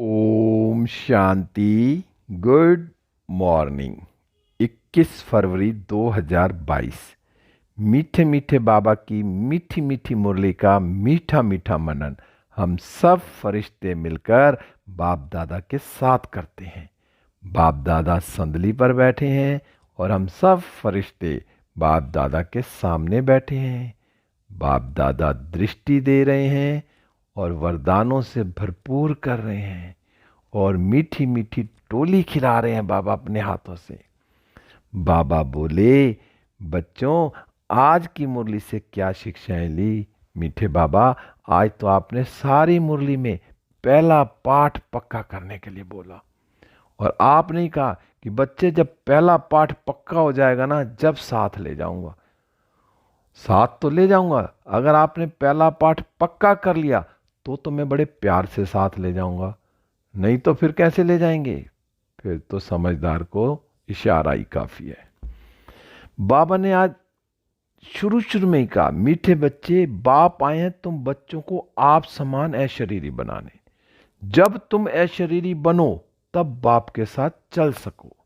Om Shanti. Good morning. 21 फरवरी 2022। मीठे मीठे बाबा की मीठी मीठी मुरली का मीठा मीठा मनन हम सब फरिश्ते मिलकर बाप दादा के साथ करते हैं। बाप दादा संदली पर बैठे हैं और हम सब फरिश्ते बाप दादा के सामने बैठे हैं। बाप दादा दृष्टि दे रहे हैं और वरदानों से भरपूर कर रहे हैं और मीठी मीठी टोली खिला रहे हैं बाबा अपने हाथों से। बाबा बोले, बच्चों आज की मुरली से क्या शिक्षाएं ली? मीठे बाबा, आज तो आपने सारी मुरली में पहला पाठ पक्का करने के लिए बोला और आपने कहा कि बच्चे जब पहला पाठ पक्का हो जाएगा ना, जब साथ ले जाऊंगा। साथ तो ले जाऊंगा, अगर आपने पहला पाठ पक्का कर लिया तो मैं बड़े प्यार से साथ ले जाऊंगा, नहीं तो फिर कैसे ले जाएंगे? फिर तो समझदार को इशारा ही काफी है। बाबा ने आज शुरू शुरू में ही कहा, मीठे बच्चे, बाप आए हैं तुम बच्चों को आप समान अशरीरी बनाने। जब तुम अशरीरी बनो तब बाप के साथ चल सको।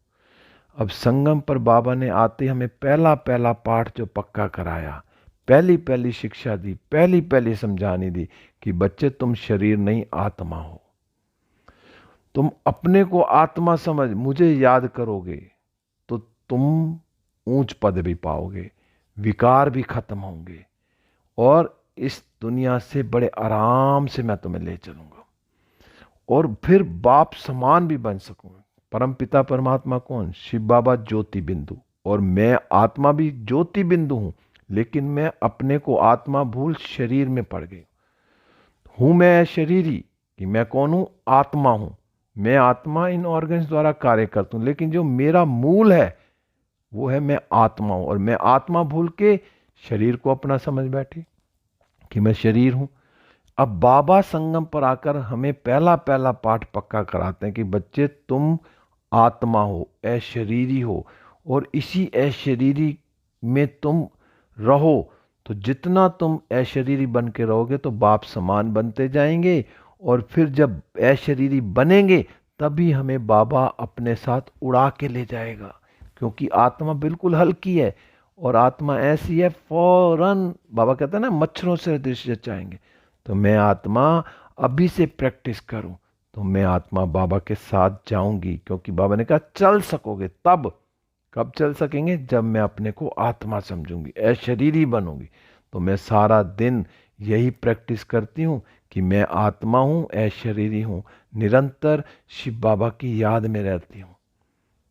अब संगम पर बाबा ने आते हमें पहला पहला पाठ जो पक्का कराया, पहली पहली शिक्षा दी, पहली पहली समझानी दी कि बच्चे तुम शरीर नहीं आत्मा हो। तुम अपने को आत्मा समझ मुझे याद करोगे तो तुम ऊंच पद भी पाओगे, विकार भी खत्म होंगे और इस दुनिया से बड़े आराम से मैं तुम्हें ले चलूंगा और फिर बाप समान भी बन सकूंगा। परमपिता परमात्मा कौन? शिव बाबा ज्योति बिंदु, और मैं आत्मा भी ज्योति बिंदु हूं, लेकिन मैं अपने को आत्मा भूल शरीर में पड़ गई हूं। मैं शरीरी कि मैं कौन हूं? आत्मा हूं। मैं आत्मा इन ऑर्गन्स द्वारा कार्य करता हूं, लेकिन जो मेरा मूल है वो है मैं आत्मा हूं। और मैं आत्मा भूल के शरीर को अपना समझ बैठी कि मैं शरीर हूं। अब बाबा संगम पर आकर हमें पहला पहला पाठ पक्का कराते हैं कि बच्चे तुम आत्मा हो, अशरीरी हो, और इसी अशरीरी में तुम रहो। तो जितना तुम अशरीरी बन के रहोगे तो बाप समान बनते जाएंगे और फिर जब अशरीरी बनेंगे तभी हमें बाबा अपने साथ उड़ा के ले जाएगा, क्योंकि आत्मा बिल्कुल हल्की है और आत्मा ऐसी है फौरन, बाबा कहते हैं ना, मच्छरों से दृश्य चाहेंगे। तो मैं आत्मा अभी से प्रैक्टिस करूं तो मैं आत्मा बाबा के साथ जाऊंगी, क्योंकि बाबा ने कहा चल सकोगे। तब कब चल सकेंगे? जब मैं अपने को आत्मा समझूंगी, अशरीरी बनूंगी। तो मैं सारा दिन यही प्रैक्टिस करती हूँ कि मैं आत्मा हूँ, अशरीरी हूँ, निरंतर शिव बाबा की याद में रहती हूँ।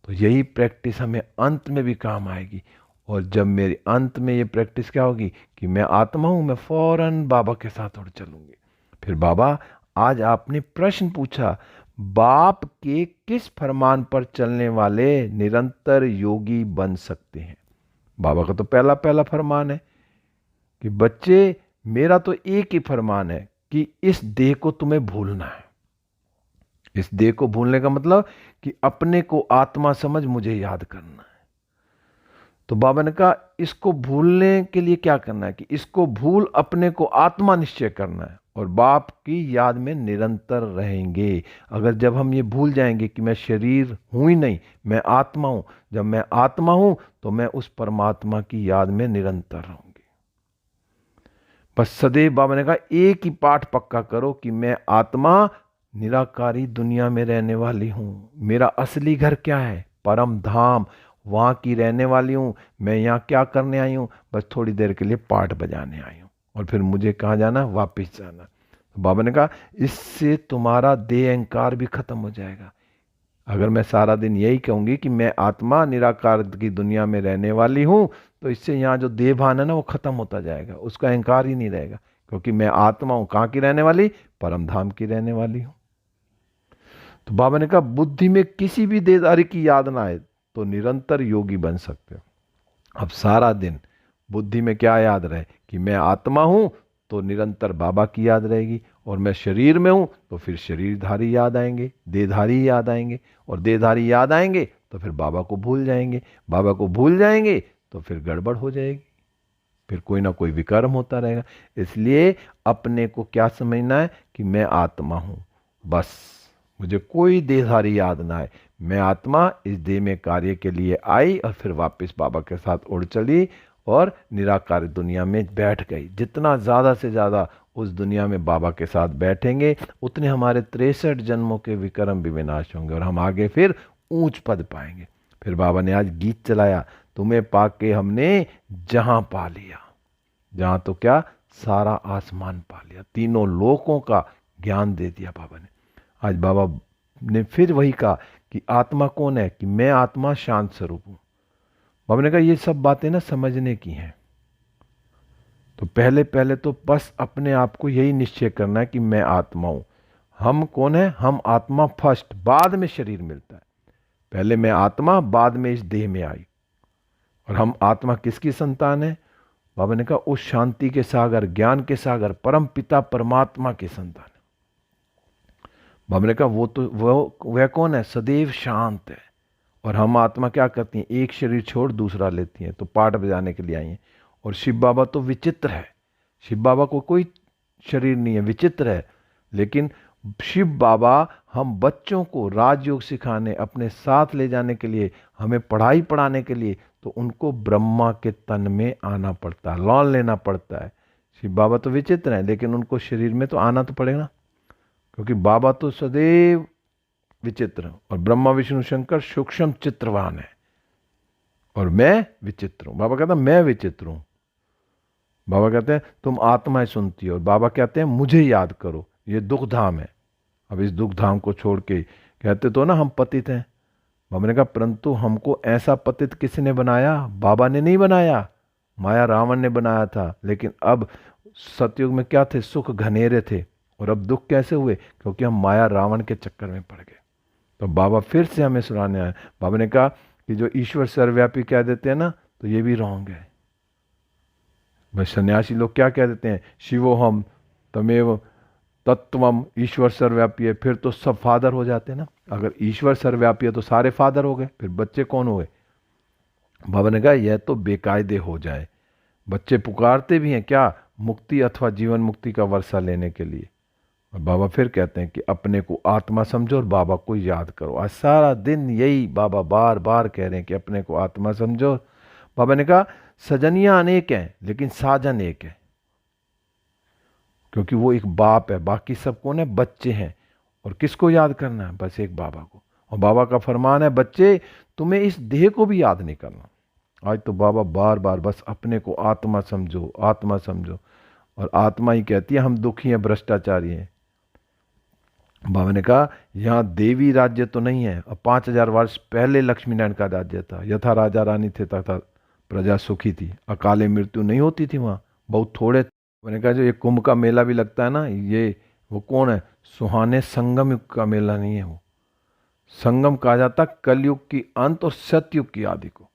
तो यही प्रैक्टिस हमें अंत में भी काम आएगी। और जब मेरी अंत में ये प्रैक्टिस क्या होगी कि मैं आत्मा हूं, मैं फौरन बाबा के साथ उड़ चलूंगी। फिर बाबा, आज आपने प्रश्न पूछा, बाप के किस फरमान पर चलने वाले निरंतर योगी बन सकते हैं? बाबा का तो पहला पहला फरमान है कि बच्चे, मेरा तो एक ही फरमान है कि इस देह को तुम्हें भूलना है। इस देह को भूलने का मतलब कि अपने को आत्मा समझ मुझे याद करना है। तो बाबा ने कहा इसको भूलने के लिए क्या करना है कि इसको भूल अपने को आत्मा निश्चय करना है और बाप की याद में निरंतर रहेंगे। अगर जब हम ये भूल जाएंगे कि मैं शरीर हूं ही नहीं, मैं आत्मा हूं, जब मैं आत्मा हूं तो मैं उस परमात्मा की याद में निरंतर रहूंगी। बस सदैव बाबा ने कहा एक ही पाठ पक्का करो कि मैं आत्मा निराकारी दुनिया में रहने वाली हूं। मेरा असली घर क्या है? परम धाम, वहां की रहने वाली हूं। मैं यहाँ क्या करने आई हूं? बस थोड़ी देर के लिए पाठ बजाने आई हूं और फिर मुझे कहाँ जाना? वापिस जाना। तो बाबा ने कहा इससे तुम्हारा देह अहंकार भी खत्म हो जाएगा। अगर मैं सारा दिन यही कहूंगी कि मैं आत्मा निराकार की दुनिया में रहने वाली हूं, तो इससे यहाँ जो देह भान है ना, वो खत्म होता जाएगा, उसका अहंकार ही नहीं रहेगा, क्योंकि मैं आत्मा हूं। कहाँ की रहने वाली? परम धाम की रहने वाली हूं। तो बाबा ने कहा बुद्धि में किसी भी देहधारी की याद ना आए तो निरंतर योगी बन सकते हो। अब सारा दिन बुद्धि में क्या याद रहे कि मैं आत्मा हूं तो निरंतर बाबा की याद रहेगी, और मैं शरीर में हूं तो फिर शरीरधारी याद आएंगे, देहधारी याद आएंगे, और देहधारी याद आएंगे तो फिर बाबा को भूल जाएंगे। बाबा को भूल जाएंगे तो फिर गड़बड़ हो जाएगी, फिर कोई ना कोई विकर्म होता रहेगा। इसलिए अपने को क्या समझना है कि मैं आत्मा हूं, बस मुझे कोई देहधारी याद ना आए। मैं आत्मा इस देह में कार्य के लिए आई और फिर वापस बाबा के साथ उड़ चली और निराकार दुनिया में बैठ गई। जितना ज़्यादा से ज़्यादा उस दुनिया में बाबा के साथ बैठेंगे उतने हमारे 63 जन्मों के विक्रम भी विनाश होंगे और हम आगे फिर ऊंच पद पाएंगे। फिर बाबा ने आज गीत चलाया, तुम्हें पाके हमने जहां पा लिया। जहां तो क्या, सारा आसमान पा लिया, तीनों लोकों का ज्ञान दे दिया बाबा ने। आज बाबा ने फिर वही कहा कि आत्मा कौन है, कि मैं आत्मा शांत स्वरूप हूं। बाबा ने कहा ये सब बातें ना समझने की हैं। तो पहले पहले तो बस अपने आप को यही निश्चय करना है कि मैं आत्मा हूं। हम कौन है, हम आत्मा फर्स्ट, बाद में शरीर मिलता है। पहले मैं आत्मा, बाद में इस देह में आई। और हम आत्मा किसकी संतान है? बाबा ने कहा उस शांति के सागर, ज्ञान के सागर, परम पिता परमात्मा की संतान है। बाबा ने कहा वो तो वह कौन है, सदैव शांत है। और हम आत्मा क्या करती हैं, एक शरीर छोड़ दूसरा लेती हैं, तो पाठ बजाने के लिए आई हैं। और शिव बाबा तो विचित्र है, शिव बाबा को कोई शरीर नहीं है, विचित्र है। लेकिन शिव बाबा हम बच्चों को राजयोग सिखाने, अपने साथ ले जाने के लिए, हमें पढ़ाई पढ़ाने के लिए, तो उनको ब्रह्मा के तन में आना पड़ता है, लॉन लेना पड़ता है। शिव बाबा तो विचित्र हैं, लेकिन उनको शरीर में तो आना तो पड़ेगा, क्योंकि बाबा तो सदैव विचित्र और ब्रह्मा विष्णु शंकर सूक्ष्म चित्रवान है और मैं विचित्र हूं। बाबा कहता मैं विचित्र हूं। बाबा कहते हैं तुम आत्माएं सुनती हो, और बाबा कहते हैं मुझे याद करो, ये दुख धाम है। अब इस दुख धाम को छोड़ के कहते तो ना हम पतित हैं। बाबा ने कहा परंतु हमको ऐसा पतित किसने बनाया? बाबा ने नहीं बनाया, माया रावण ने बनाया था। लेकिन अब सतयुग में क्या थे, सुख घनेरे थे, और अब दुख कैसे हुए? क्योंकि हम माया रावण के चक्कर में पड़ गए। तो बाबा फिर से हमें सुनाने आए। बाबा ने कहा कि जो ईश्वर सर्वव्यापी कह देते हैं ना, तो ये भी रॉन्ग है। भाई सन्यासी लोग क्या कह देते हैं, शिवो हम तमेव तत्वम, ईश्वर सर्वव्यापी है, फिर तो सब फादर हो जाते हैं ना। अगर ईश्वर सर्वव्यापी है तो सारे फादर हो गए, फिर बच्चे कौन हुए? बाबा ने कहा यह तो बेकायदे हो जाए। बच्चे पुकारते भी हैं क्या, मुक्ति अथवा जीवन मुक्ति का वर्षा लेने के लिए। और बाबा फिर कहते हैं कि अपने को आत्मा समझो और बाबा को याद करो। आज सारा दिन यही बाबा बार बार कह रहे हैं कि अपने को आत्मा समझो। बाबा ने कहा सजनियां अनेक हैं लेकिन साजन एक है, क्योंकि वो एक बाप है, बाकी सब कौन है, बच्चे हैं। और किसको याद करना है? बस एक बाबा को। और बाबा का फरमान है बच्चे तुम्हें इस देह को भी याद नहीं करना। आज तो बाबा बार बार बस अपने को आत्मा समझो, आत्मा समझो। और आत्मा ही कहती है हम दुखी हैं, भ्रष्टाचारी हैं। बाबा ने कहा यहाँ देवी राज्य तो नहीं है। अब 5000 वर्ष पहले लक्ष्मी नारायण का राज्य था, यथा राजा रानी थे तथा प्रजा सुखी थी, अकाले मृत्यु नहीं होती थी वहाँ, बहुत थोड़े। मैंने कहा जो ये कुंभ का मेला भी लगता है ना, ये वो कौन है, सुहाने संगम युग का मेला नहीं है। वो संगम कहा जाता कलयुग की अंत और सतयुग की आदि को।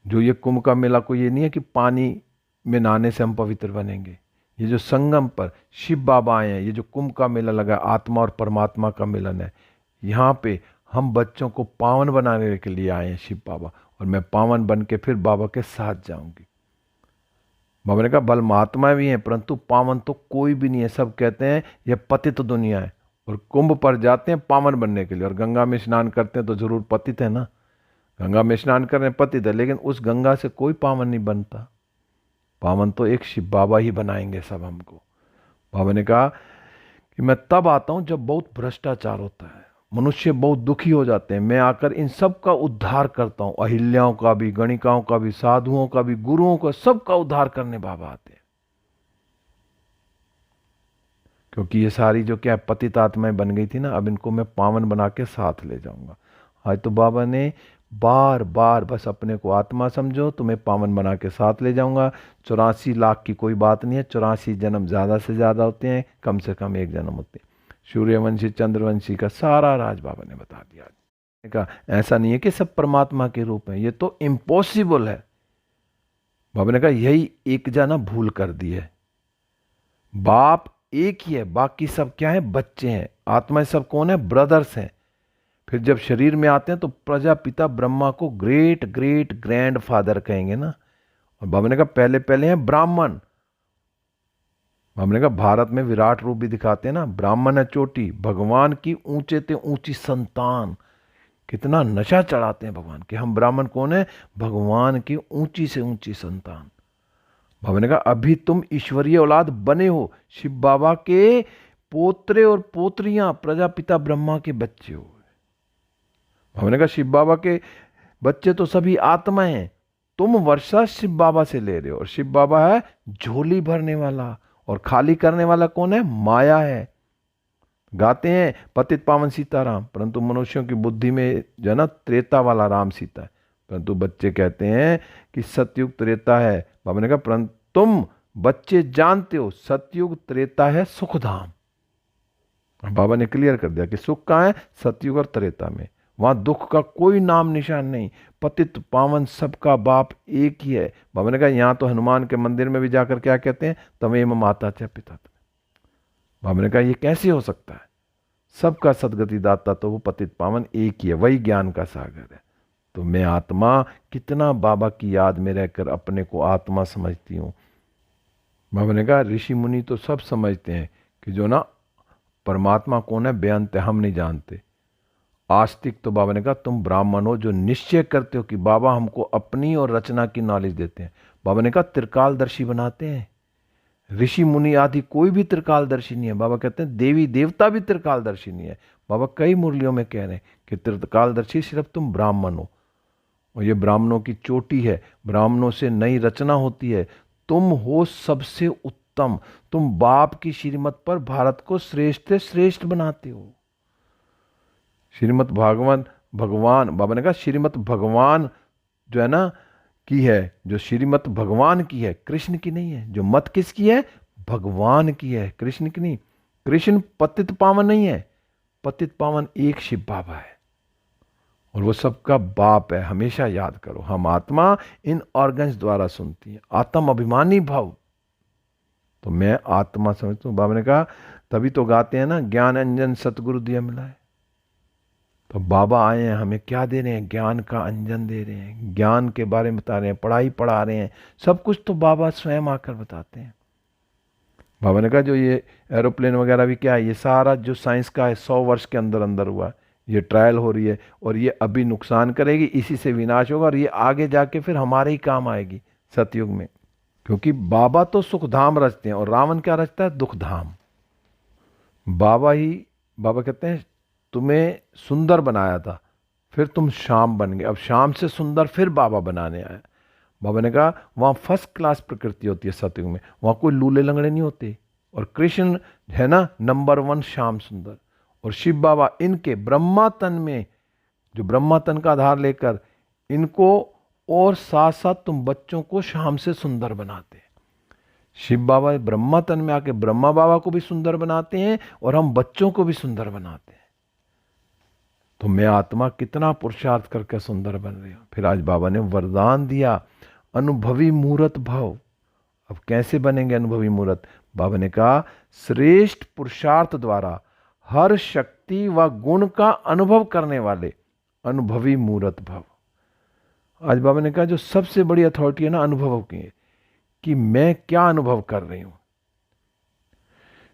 जो ये कुंभ का मेला को ये नहीं है कि पानी में नहाने से हम पवित्र बनेंगे। ये जो संगम पर शिव बाबा आए हैं, ये जो कुंभ का मेला लगा, आत्मा और परमात्मा का मिलन है, यहाँ पे हम बच्चों को पावन बनाने के लिए आए हैं शिव बाबा। और मैं पावन बन के फिर बाबा के साथ जाऊंगी। बाबा ने कहा बल महात्माएं भी हैं परंतु पावन तो कोई भी नहीं है। सब कहते हैं यह पतित दुनिया है, और कुंभ पर जाते हैं पावन बनने के लिए, और गंगा में स्नान करते हैं तो जरूर पतित है ना। गंगा में स्नान करने पतित है, लेकिन उस गंगा से कोई पावन नहीं बनता। पावन तो एक शिव बाबा ही बनाएंगे सब हमको। बाबा ने कहा कि मैं तब आता हूं जब बहुत भ्रष्टाचार होता है, मनुष्य बहुत दुखी हो जाते हैं, मैं आकर इन सब का उद्धार करता हूं। अहिल्याओं का भी, गणिकाओं का भी, साधुओं का भी, गुरुओं का, सबका उद्धार करने बाबा आते हैं। क्योंकि ये सारी जो क्या पतित आत्माएं बन गई थी ना, अब इनको मैं पावन बना के साथ ले जाऊंगा। आज तो बाबा ने बार बार बस अपने को आत्मा समझो, तुम्हें पावन बना के साथ ले जाऊंगा। 84 लाख की कोई बात नहीं है, 84 जन्म ज़्यादा से ज़्यादा होते हैं, कम से कम एक जन्म होते हैं। सूर्यवंशी चंद्रवंशी का सारा राज बाबा ने बता दिया। कहा ऐसा नहीं है कि सब परमात्मा के रूप हैं, ये तो इम्पॉसिबल है। बाबा ने कहा यही एक जना भूल कर दी है। बाप एक ही है, बाकी सब क्या है, बच्चे हैं। आत्माएं सब कौन है, ब्रदर्स हैं। फिर जब शरीर में आते हैं तो प्रजापिता ब्रह्मा को ग्रेट ग्रेट ग्रैंड फादर कहेंगे ना। और बाबा ने कहा पहले पहले हैं ब्राह्मण, हमने कहा भारत में विराट रूप भी दिखाते हैं ना, ब्राह्मण है चोटी, भगवान की ऊंचे ते ऊंची संतान। कितना नशा चढ़ाते हैं भगवान के, हम ब्राह्मण कौन है, भगवान की ऊंची से ऊंची संतान। भगवान ने कहा अभी तुम ईश्वरीय औलाद बने हो, शिव बाबा के पोत्रे और पोत्रियां प्रजापिता ब्रह्मा के बच्चे हो। भगवान ने कहा शिव बाबा के बच्चे तो सभी आत्माएं हैं, तुम वर्षा शिव बाबा से ले रहे हो, और शिव बाबा है झोली भरने वाला, और खाली करने वाला कौन है, माया है। गाते हैं पतित पावन सीताराम, परंतु मनुष्यों की बुद्धि में जो है ना त्रेता वाला राम सीता है, परंतु बच्चे कहते हैं कि सतयुग त्रेता है। बाबा ने कहा परंतु तुम बच्चे जानते हो सतयुग त्रेता है सुखधाम। बाबा ने क्लियर कर दिया कि सुख कहाँ है, सतयुग और त्रेता में, वहां दुख का कोई नाम निशान नहीं, पतित पावन सबका बाप एक ही है। बाबा ने कहा यहां तो हनुमान के मंदिर में भी जाकर क्या कहते हैं, तमेम माता च पिता। बाबा ने कहा ये कैसे हो सकता है, सबका सदगति दाता तो वो पतित पावन एक ही है, वही ज्ञान का सागर है। तो मैं आत्मा कितना बाबा की याद में रहकर अपने को आत्मा समझती हूँ। बाबा ने कहा ऋषि मुनि तो सब समझते हैं कि जो ना परमात्मा कौन है बेअंत है, हम नहीं जानते। आस्तिक तो बाबा ने कहा तुम ब्राह्मण हो जो निश्चय करते हो कि बाबा हमको अपनी और रचना की नॉलेज देते हैं। बाबा ने कहा त्रिकालदर्शी बनाते हैं, ऋषि मुनि आदि कोई भी त्रिकालदर्शी नहीं है। बाबा कहते हैं देवी देवता भी त्रिकालदर्शी नहीं है। बाबा कई मुरलियों में कह रहे हैं कि त्रिकालदर्शी सिर्फ तुम ब्राह्मण हो, और ये ब्राह्मणों की चोटी है, ब्राह्मणों से नई रचना होती है। तुम हो सबसे उत्तम, तुम बाप की श्रीमत पर भारत को श्रेष्ठ से श्रेष्ठ बनाते हो। श्रीमत भगवान बाबा ने कहा श्रीमत भगवान जो है ना की है, जो श्रीमत भगवान की है, कृष्ण की नहीं है। जो मत किसकी है, भगवान की है, कृष्ण की नहीं। कृष्ण पतित पावन नहीं है, पतित पावन एक शिव बाबा है, और वो सबका बाप है। हमेशा याद करो, हम आत्मा इन ऑर्गन्स द्वारा सुनती है, आत्म अभिमानी भाव। तो मैं आत्मा समझता हूं। बाबा ने कहा तभी तो गाते हैं ना, ज्ञान अंजन सतगुरु दिया मिला है। तो बाबा आए हैं, हमें क्या दे रहे हैं, ज्ञान का अंजन दे रहे हैं, ज्ञान के बारे में बता रहे हैं, पढ़ाई पढ़ा रहे हैं, सब कुछ तो बाबा स्वयं आकर बताते हैं। बाबा ने कहा जो ये एरोप्लेन वगैरह भी क्या है, ये सारा जो साइंस का है 100 वर्ष के अंदर अंदर हुआ, ये ट्रायल हो रही है, और ये अभी नुकसान करेगी, इसी से विनाश होगा, और ये आगे जाके फिर हमारे ही काम आएगी सतयुग में। क्योंकि बाबा तो सुखधाम रचते हैं, और रावण क्या रचता है, दुखधाम। बाबा कहते हैं तुम्हें सुंदर बनाया था, फिर तुम श्याम बन गए, अब श्याम से सुंदर फिर बाबा बनाने आए। बाबा ने कहा वहाँ फर्स्ट क्लास प्रकृति होती है सतयुग में, वहाँ कोई लूले लंगड़े नहीं होते, और कृष्ण है ना नंबर 1 श्याम सुंदर, और शिव बाबा इनके ब्रह्मा तन में, जो ब्रह्मा तन का आधार लेकर इनको, और साथ साथ तुम बच्चों को श्याम से सुंदर बनाते हैं। शिव बाबा ब्रह्मा तन में आके ब्रह्मा बाबा को भी सुंदर बनाते हैं, और हम बच्चों को भी सुंदर बनाते हैं। तो मैं आत्मा कितना पुरुषार्थ करके सुंदर बन रही हूं। फिर आज बाबा ने वरदान दिया, अनुभवी मूर्त भव। अब कैसे बनेंगे अनुभवी मूर्त? बाबा ने कहा श्रेष्ठ पुरुषार्थ द्वारा हर शक्ति व गुण का अनुभव करने वाले अनुभवी मूर्त भव। आज बाबा ने कहा जो सबसे बड़ी अथॉरिटी है ना अनुभव की, कि मैं क्या अनुभव कर रही हूं।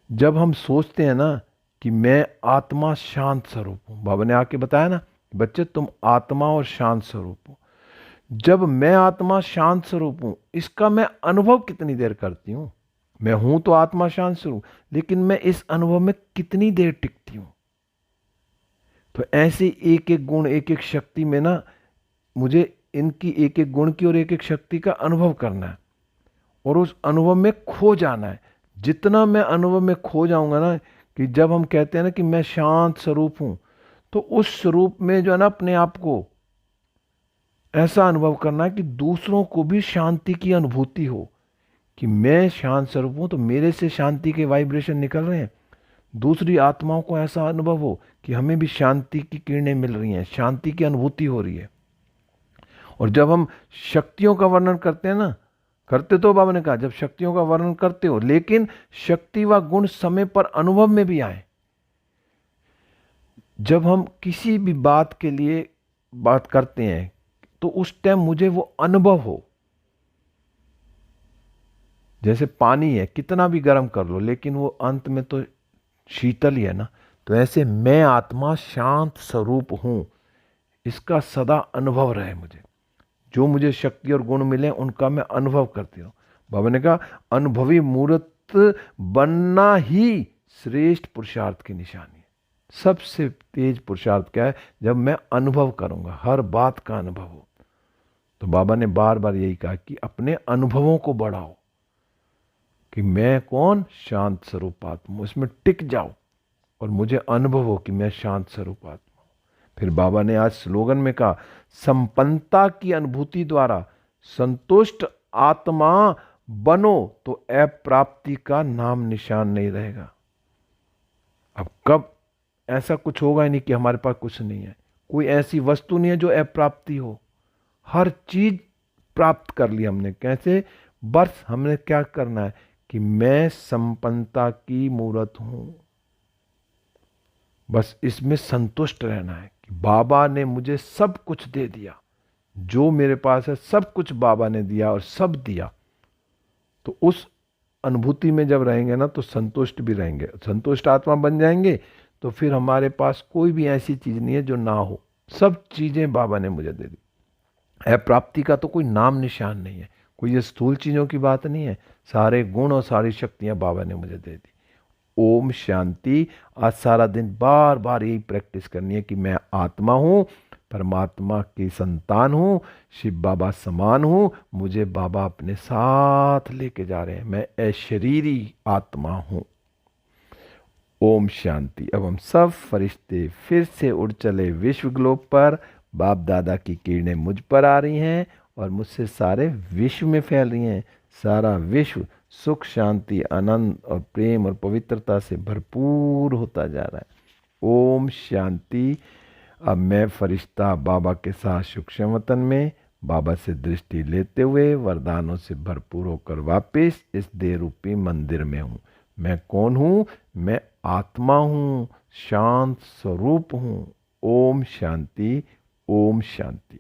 जब हम सोचते हैं ना कि मैं आत्मा शांत स्वरूप हूं, बाबा ने आके बताया ना बच्चे तुम आत्मा और शांत स्वरूप हो। जब मैं आत्मा शांत स्वरूप हूं, इसका मैं अनुभव कितनी देर करती हूं? मैं हूं तो आत्मा शांत स्वरूप, लेकिन मैं इस अनुभव में कितनी देर टिकती हूं? तो ऐसे एक एक गुण एक एक शक्ति में ना मुझे इनकी एक एक गुण की और एक एक शक्ति का अनुभव करना है, और उस अनुभव में खो जाना है। जितना मैं अनुभव में खो जाऊंगा ना, कि जब हम कहते हैं ना कि मैं शांत स्वरूप हूं, तो उस स्वरूप में जो है ना अपने आप को ऐसा अनुभव करना है कि दूसरों को भी शांति की अनुभूति हो, कि मैं शांत स्वरूप हूं तो मेरे से शांति के वाइब्रेशन निकल रहे हैं। दूसरी आत्माओं को ऐसा अनुभव हो कि हमें भी शांति की किरणें मिल रही हैं, शांति की अनुभूति हो रही है। और जब हम शक्तियों का वर्णन करते हैं ना, करते तो बाबा ने कहा जब शक्तियों का वर्णन करते हो, लेकिन शक्ति व गुण समय पर अनुभव में भी आए। जब हम किसी भी बात के लिए बात करते हैं तो उस टाइम मुझे वो अनुभव हो, जैसे पानी है, कितना भी गर्म कर लो लेकिन वो अंत में तो शीतल ही है ना। तो ऐसे मैं आत्मा शांत स्वरूप हूं, इसका सदा अनुभव रहे मुझे। जो मुझे शक्ति और गुण मिले उनका मैं अनुभव करती रहूं। बाबा ने कहा अनुभवी मूर्त बनना ही श्रेष्ठ पुरुषार्थ की निशानी है। सबसे तेज पुरुषार्थ क्या है? जब मैं अनुभव करूंगा, हर बात का अनुभव हो। तो बाबा ने बार बार यही कहा कि अपने अनुभवों को बढ़ाओ, कि मैं कौन? शांत स्वरूप आत्मा हूं। इसमें टिक जाओ और मुझे अनुभव हो कि मैं शांत स्वरूप आत्मा हूं। फिर बाबा ने आज स्लोगन में कहा संपन्नता की अनुभूति द्वारा संतुष्ट आत्मा बनो तो अप्राप्ति का नाम निशान नहीं रहेगा। अब कब ऐसा कुछ होगा ही नहीं कि हमारे पास कुछ नहीं है। कोई ऐसी वस्तु नहीं है जो अप्राप्ति हो। हर चीज प्राप्त कर ली हमने। कैसे? बस हमने क्या करना है कि मैं संपन्नता की मूर्त हूं। बस इसमें संतुष्ट रहना है कि बाबा ने मुझे सब कुछ दे दिया, जो मेरे पास है सब कुछ बाबा ने दिया और सब दिया। तो उस अनुभूति में जब रहेंगे ना तो संतुष्ट भी रहेंगे, संतुष्ट आत्मा बन जाएंगे। तो फिर हमारे पास कोई भी ऐसी चीज नहीं है जो ना हो। सब चीजें बाबा ने मुझे दे दी। अप्राप्ति का तो कोई नाम निशान नहीं है। कोई ये स्थूल चीजों की बात नहीं है। सारे गुण और सारी शक्तियां बाबा ने मुझे दे दी। ओम शांति। आज सारा दिन बार बार यही प्रैक्टिस करनी है कि मैं आत्मा हूं, परमात्मा की संतान हूं, शिव बाबा समान हूं। मुझे बाबा अपने साथ लेके जा रहे हैं। मैं अशरीरी आत्मा हूं। ओम शांति। अब हम सब फरिश्ते फिर से उड़ चले विश्व ग्लोब पर। बाप दादा की किरणें मुझ पर आ रही हैं और मुझसे सारे विश्व में फैल रही हैं। सारा विश्व सुख, शांति, आनंद और प्रेम और पवित्रता से भरपूर होता जा रहा है। ओम शांति। अब मैं फरिश्ता बाबा के साथ सूक्ष्म वतन में बाबा से दृष्टि लेते हुए वरदानों से भरपूर होकर वापस इस देह रूपी मंदिर में हूँ। मैं कौन हूँ? मैं आत्मा हूँ, शांत स्वरूप हूँ। ओम शांति। ओम शांति।